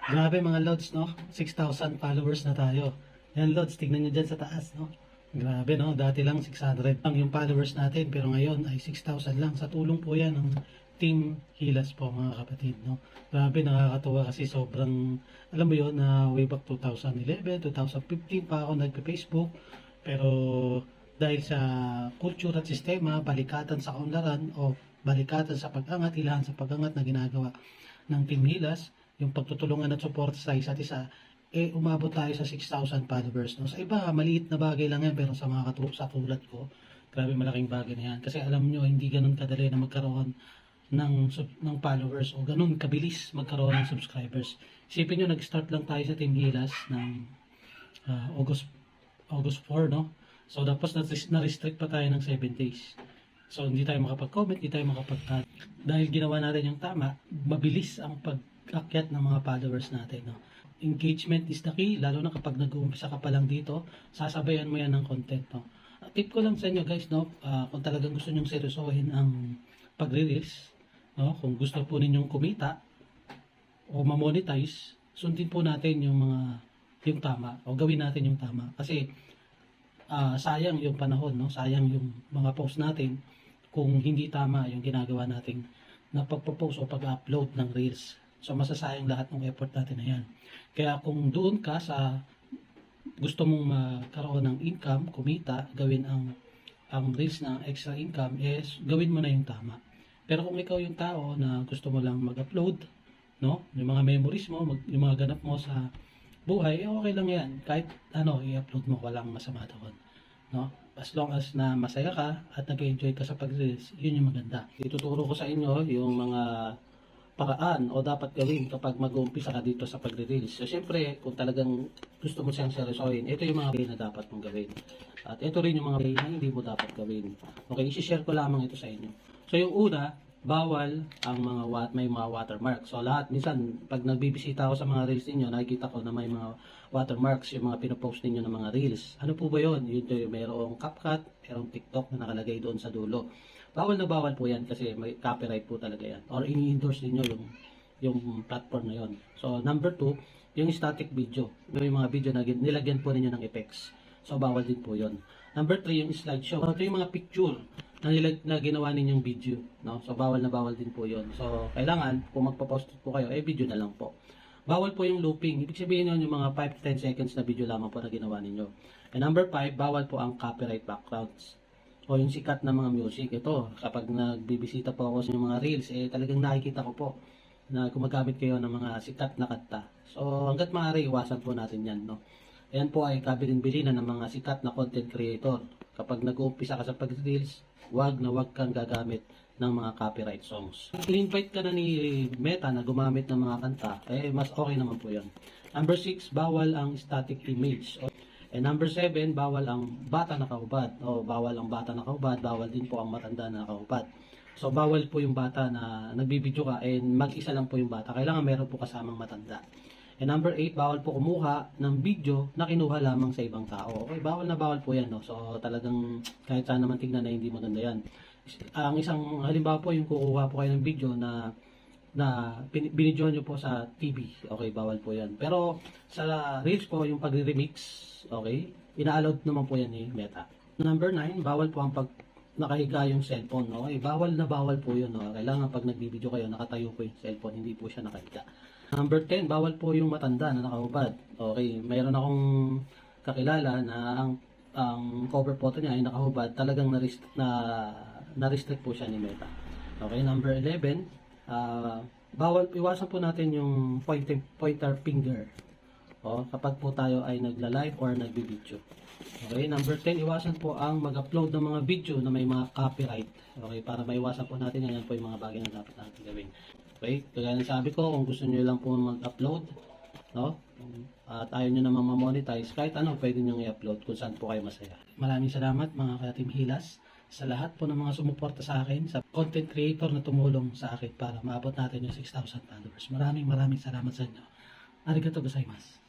Grabe mga Lods, no? 6,000 followers na tayo. Yan Lods, tignan nyo dyan sa taas, no? Grabe, no? Dati lang 600 lang yung followers natin, pero ngayon ay 6,000 lang. Sa tulong po yan ng Team Hilas po mga kapatid, no? Grabe, nakakatuwa kasi sobrang, alam mo yun, na way back 2011, 2015 pa ako nagpe-Facebook. Pero dahil sa culture at sistema, balikatan sa kaunlaran o balikatan sa pag-angat, ilahan sa pag-angat na ginagawa ng Team Hilas, yung pagtutulungan at support sa isa't isa, umabot tayo sa 6,000 followers. No? Sa iba, maliit na bagay lang yan, pero sa mga sa tulad ko, grabe malaking bagay na yan. Kasi alam nyo, hindi ganun kadali na magkaroon ng followers o ganun kabilis magkaroon ng subscribers. Isipin nyo, nag-start lang tayo sa Team Hilas ng August 4, no? So, tapos na-restrict pa tayo ng 7 days. So, hindi tayo makapag-comment, hindi tayo makapag-add. Dahil ginawa natin yung tama, mabilis ang pag-akyat ng mga followers natin, no? Engagement is the key, lalo na kapag nag-uumpisa ka pa lang dito, sasabayan mo yan ng content, no? Tip ko lang sa inyo guys, no? Kung talagang gusto nyong seryosohin ang pagre-reels, no? Kung gusto po ninyong kumita o ma-monetize, sundin po natin yung tama o gawin natin yung tama. Kasi sayang yung panahon, no? Sayang yung mga post natin kung hindi tama yung ginagawa nating na pagpo-post o pag-upload ng reels. So masasayang lahat ng effort natin na yan. Kaya kung doon ka sa gusto mong magkaroon ng income, kumita, gawin ang reels na extra income, is gawin mo na yung tama. Pero kung ikaw yung tao na gusto mo lang mag-upload, no? Yung mga memories mo, yung mga ganap mo sa buhay, okay lang yan. Kahit i-upload mo, walang masama doon. No? As long as na masaya ka at nag-enjoy ka sa pag-reels, yun yung maganda. Ituturo ko sa inyo yung mga paraan o dapat gawin kapag mag-uumpisa ka dito sa pagre-reels. So, syempre, kung talagang gusto mo siyang seryosohin, ito yung mga bagay na dapat mong gawin. At ito rin yung mga bagay na hindi mo dapat gawin. Okay, isi-share ko lamang ito sa inyo. So, yung una, bawal ang may mga watermark. So, lahat, minsan, pag nagbibisita ako sa mga reels ninyo, nakikita ko na may mga watermarks, yung mga pinopost ninyo ng mga reels. Ano po ba yun? Yun yung mayroong CapCut, mayroong TikTok na nakalagay doon sa dulo. Bawal na bawal po yan kasi may copyright po talaga yan. Or ini-endorse niyo yung platform na yon. So, number 2, yung static video. Yung mga video na nilagyan po ninyo ng effects. So, bawal din po yon. Number 3, yung slideshow. So, ito yung mga picture na ginawa ninyong video. No? So, bawal na bawal din po yon. So, kailangan, kung magpo-post po kayo, video na lang po. Bawal po yung looping. Ibig sabihin yun, yung mga 5 to 10 seconds na video lamang po na ginawa ninyo. And number 5, bawal po ang copyright backgrounds. O yung sikat na mga music. Ito, kapag nagbibisita po ako sa mga reels, talagang nakikita ko po na gumagamit kayo ng mga sikat na kanta. So, hanggat maaari, iwasan po natin yan, no? Ayan po ay kabilin-bilinan ng mga sikat na content creator. Kapag nag-uumpisa ka sa pag-reels, wag kang gagamit ng mga copyright songs. I-invite ka na ni Meta na gumamit ng mga kanta, mas okay naman po yun. Number 6, bawal ang static image. And number 7, bawal ang bata na kahubad. Bawal ang bata na kahubad, bawal din po ang matanda na kahubad. So, bawal po yung bata na nagbibideo ka and mag-isa lang po yung bata. Kailangan meron po kasamang matanda. And number 8, bawal po kumuha ng video na kinuha lamang sa ibang tao. Okay, bawal na bawal po yan. No? So, talagang kahit saan naman tignan na hindi maganda yan. Ang isang halimbawa po, yung kukuha po kayo ng video na binidyohan nyo po sa TV. Okay, bawal po yan. Pero sa reels po, yung pagre-remix, okay, ina-allowed naman po yan ni Meta. Number 9, bawal po ang nakahiga yung cellphone. Okay, bawal na bawal po yun. No? Kailangan pag nagbibideo kayo, nakatayo po yung cellphone, hindi po siya nakahiga. Number 10, bawal po yung matanda na nakahubad. Okay, mayroon akong kakilala na ang cover photo niya ay nakahubad. Talagang na-restrict po siya ni Meta. Okay, number 11, bawal, iwasan po natin yung pointer finger kapag po tayo ay nagla-live or nagbi-video. Okay, number 10, iwasan po ang mag-upload ng mga video na may mga copyright. Okay, para maiwasan po natin yan po yung mga bagay na dapat natin gawin. Okay, kagaya ng sabi ko, kung gusto niyo lang po mag-upload, no? At ayaw nyo naman ma-monetize, kahit ano pwede nyo i-upload kung saan po kayo masaya. Maraming salamat mga ka-Team Hilas sa lahat po ng mga sumuporta sa akin, sa content creator na tumulong sa akin para maabot natin yung 6,000 followers. Maraming salamat sa inyo. Arigatou gozaimasu.